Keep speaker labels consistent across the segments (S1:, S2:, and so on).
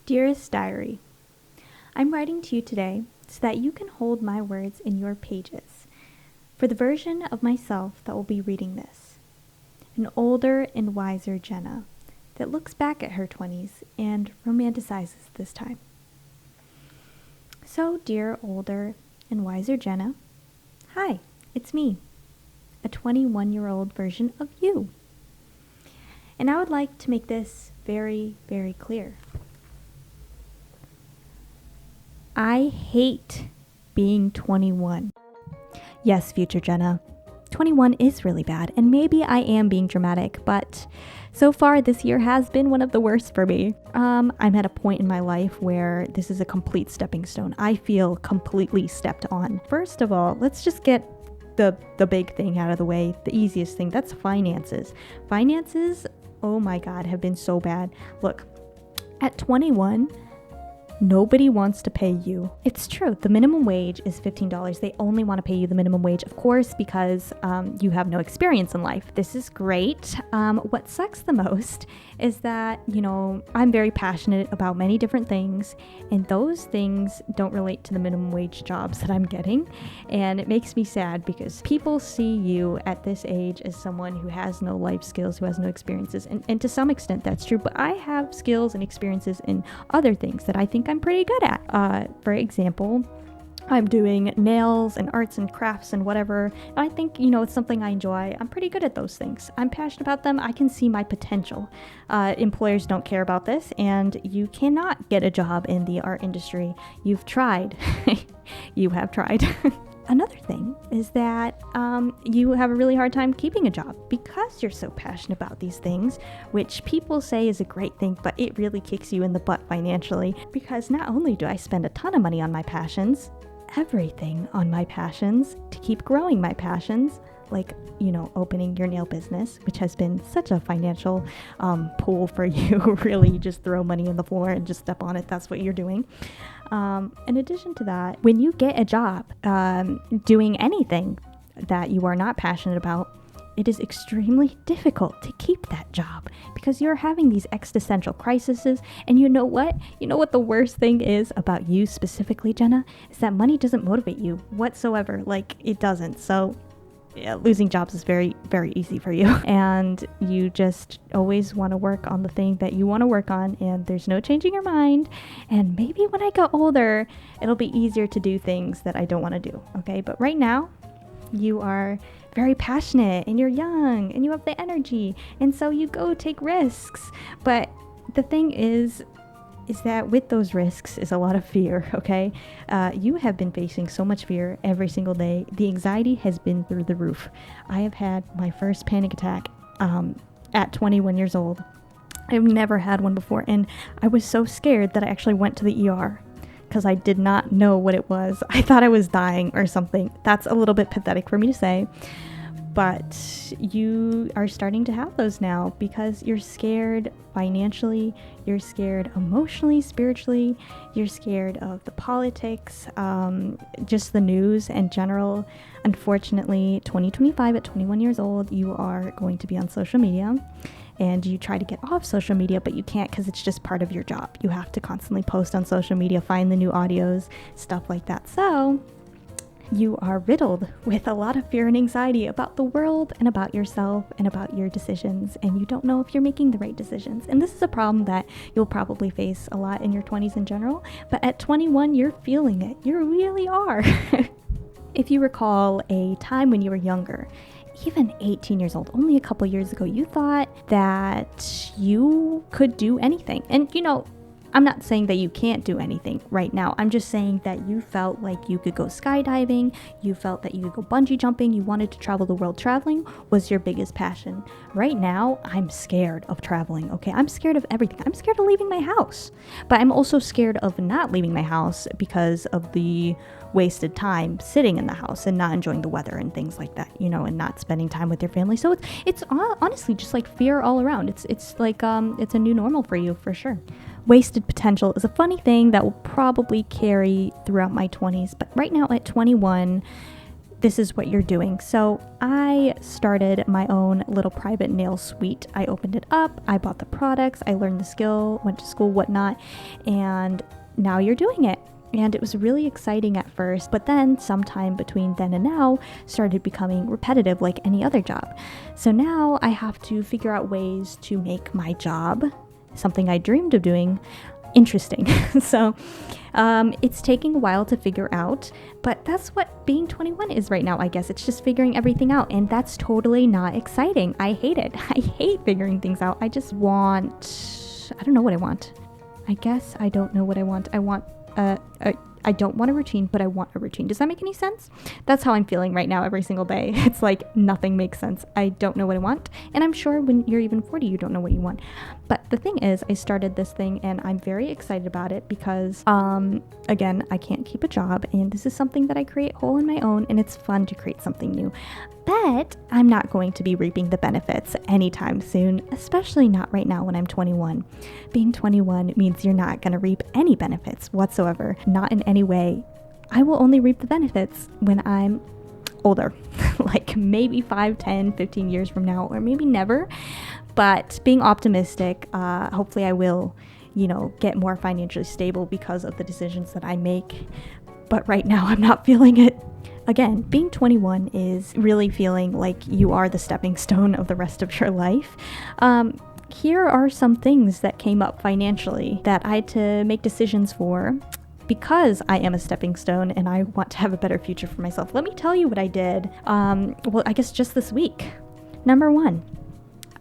S1: Dearest Diary, I'm writing to you today so that you can hold my words in your pages for the version of myself that will be reading this. An older and wiser Jenna that looks back at her 20s and romanticizes this time. So, dear older and wiser Jenna, hi, it's me, a 21-year-old version of you. And I would like to make this very, very clear. I hate being 21. Yes, future Jenna, 21 is really bad, and maybe I am being dramatic, but so far this year has been one of the worst for me. I'm at a point in my life where this is a complete stepping stone. I feel completely stepped on. First of all, let's just get the big thing out of the way, the easiest thing, that's finances. Finances, oh my God, have been so bad. Look, at 21, nobody wants to pay you. It's true. The minimum wage is $15. They only want to pay you the minimum wage, of course, because you have no experience in life. This is great. What sucks the most is that, I'm very passionate about many different things, and those things don't relate to the minimum wage jobs that I'm getting. And it makes me sad because people see you at this age as someone who has no life skills, who has no experiences. And to some extent that's true, but I have skills and experiences in other things that I think I'm pretty good at. For example, I'm doing nails and arts and crafts and whatever. And I think, it's something I enjoy. I'm pretty good at those things. I'm passionate about them. I can see my potential. Employers don't care about this, and you cannot get a job in the art industry. You've tried. You have tried. Another thing is that you have a really hard time keeping a job because you're so passionate about these things, which people say is a great thing, but it really kicks you in the butt financially, because not only do I spend a ton of money on my passions, everything on my passions to keep growing my passions, like, opening your nail business, which has been such a financial pool for you. Really, you just throw money on the floor and just step on it. That's what you're doing. In addition to that, when you get a job doing anything that you are not passionate about, it is extremely difficult to keep that job because you're having these existential crises. And you know what? You know what the worst thing is about you specifically, Jenna? Is that money doesn't motivate you whatsoever. Like, it doesn't. So yeah, losing jobs is very, very easy for you. And you just always want to work on the thing that you want to work on, and there's no changing your mind. And maybe when I get older, it'll be easier to do things that I don't want to do. Okay, but right now, you are very passionate and you're young and you have the energy, and so you go take risks. But the thing is that with those risks is a lot of fear, okay? You have been facing so much fear every single day. The anxiety has been through the roof. I have had my first panic attack at 21 years old. I've never had one before, and I was so scared that I actually went to the ER because I did not know what it was. I thought I was dying or something. That's a little bit pathetic for me to say, but you are starting to have those now because you're scared financially, you're scared emotionally, spiritually, you're scared of the politics, just the news in general. Unfortunately, 2025 at 21 years old, you are going to be on social media, and you try to get off social media, but you can't because it's just part of your job. You have to constantly post on social media, find the new audios, stuff like that. So you are riddled with a lot of fear and anxiety about the world and about yourself and about your decisions, and you don't know if you're making the right decisions. And this is a problem that you'll probably face a lot in your 20s in general, but at 21, you're feeling it. You really are. If you recall a time when you were younger, even 18 years old, only a couple years ago, you thought that you could do anything. And I'm not saying that you can't do anything right now. I'm just saying that you felt like you could go skydiving, you felt that you could go bungee jumping, you wanted to travel the world. Traveling was your biggest passion. Right now, I'm scared of traveling, okay? I'm scared of everything. I'm scared of leaving my house. But I'm also scared of not leaving my house because of the wasted time sitting in the house and not enjoying the weather and things like that, and not spending time with your family. So it's honestly just like fear all around. It's like it's a new normal for you, for sure. Wasted potential is a funny thing that will probably carry throughout my 20s, but right now at 21, this is what you're doing. So I started my own little private nail suite. I opened it up, I bought the products, I learned the skill, went to school, whatnot, and now you're doing it. And it was really exciting at first, but then sometime between then and now started becoming repetitive like any other job. So now I have to figure out ways to make my job, something I dreamed of doing, interesting. So it's taking a while to figure out, but that's what being 21 is right now, I guess. It's just figuring everything out, and that's totally not exciting. I hate it. I hate figuring things out. I don't know what I want. I guess I don't know what I want. I don't want a routine, but I want a routine. Does that make any sense? That's how I'm feeling right now every single day. It's like nothing makes sense. I don't know what I want. And I'm sure when you're even 40, you don't know what you want. But the thing is, I started this thing and I'm very excited about it because, again, I can't keep a job. And this is something that I create whole on my own. And it's fun to create something new. But I'm not going to be reaping the benefits anytime soon, especially not right now when I'm 21. Being 21 means you're not going to reap any benefits whatsoever, not in any way. I will only reap the benefits when I'm older, like maybe 5, 10, 15 years from now, or maybe never. But being optimistic, hopefully I will, get more financially stable because of the decisions that I make. But right now I'm not feeling it. Again, being 21 is really feeling like you are the stepping stone of the rest of your life. Here are some things that came up financially that I had to make decisions for because I am a stepping stone and I want to have a better future for myself. Let me tell you what I did. I guess just this week. Number 1,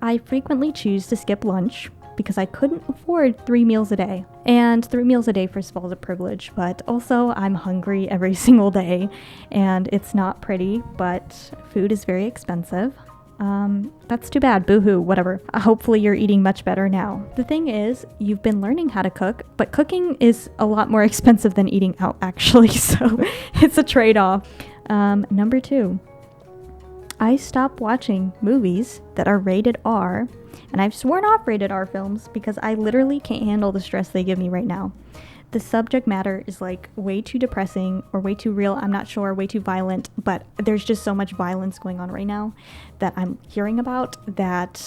S1: I frequently choose to skip lunch because I couldn't afford 3 meals a day. And 3 meals a day, first of all, is a privilege, but also I'm hungry every single day and it's not pretty, but food is very expensive. That's too bad, boo-hoo, whatever. Hopefully you're eating much better now. The thing is, you've been learning how to cook, but cooking is a lot more expensive than eating out actually, so it's a trade-off. Number 2, I stopped watching movies that are rated R, and I've sworn off rated R films because I literally can't handle the stress they give me right now. The subject matter is like way too depressing or way too real, I'm not sure, way too violent, but there's just so much violence going on right now that I'm hearing about that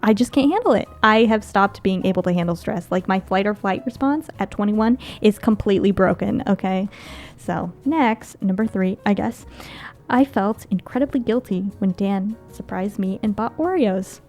S1: I just can't handle it. I have stopped being able to handle stress. Like my flight or flight response at 21 is completely broken, okay? So next, number 3, I guess. I felt incredibly guilty when Dan surprised me and bought Oreos.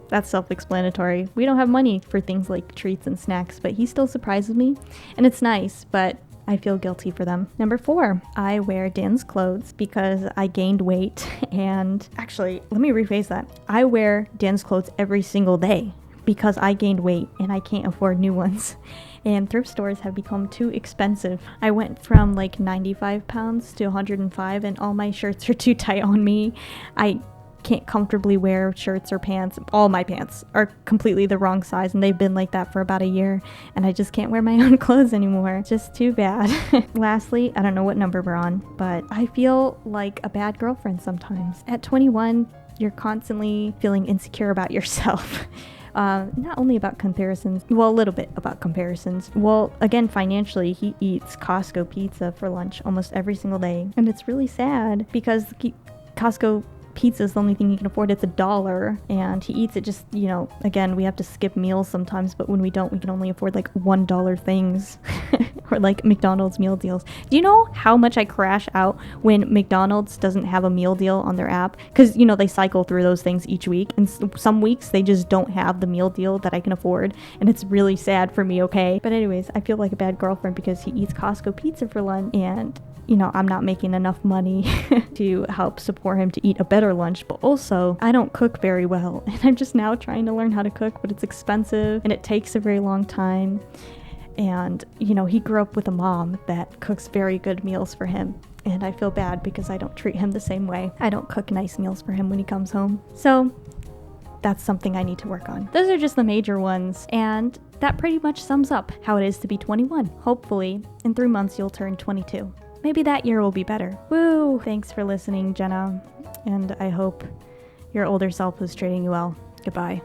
S1: That's self-explanatory. We don't have money for things like treats and snacks, but he still surprises me. And it's nice, but I feel guilty for them. Number 4, I wear Dan's clothes because I gained weight. And actually, let me rephrase that. I wear Dan's clothes every single day because I gained weight and I can't afford new ones. And thrift stores have become too expensive. I went from like 95 pounds to 105 and all my shirts are too tight on me. I can't comfortably wear shirts or pants. All my pants are completely the wrong size and they've been like that for about a year and I just can't wear my own clothes anymore. Just too bad. Lastly, I don't know what number we're on, but I feel like a bad girlfriend sometimes. At 21, you're constantly feeling insecure about yourself. Not only about comparisons, well, a little bit about comparisons. Well, again, financially, he eats Costco pizza for lunch almost every single day. And it's really sad because Costco pizza is the only thing he can afford. It's $1 and he eats it just, again, we have to skip meals sometimes, but when we don't, we can only afford like $1 things or like McDonald's meal deals. Do you know how much I crash out when McDonald's doesn't have a meal deal on their app? Because, they cycle through those things each week and some weeks they just don't have the meal deal that I can afford and it's really sad for me, okay? But anyways, I feel like a bad girlfriend because he eats Costco pizza for lunch and I'm not making enough money to help support him to eat a better lunch, but also I don't cook very well and I'm just now trying to learn how to cook, but it's expensive and it takes a very long time. And, he grew up with a mom that cooks very good meals for him. And I feel bad because I don't treat him the same way. I don't cook nice meals for him when he comes home. So that's something I need to work on. Those are just the major ones. And that pretty much sums up how it is to be 21. Hopefully, in 3 months, you'll turn 22. Maybe that year will be better. Woo! Thanks for listening, Jenna. And I hope your older self was treating you well. Goodbye.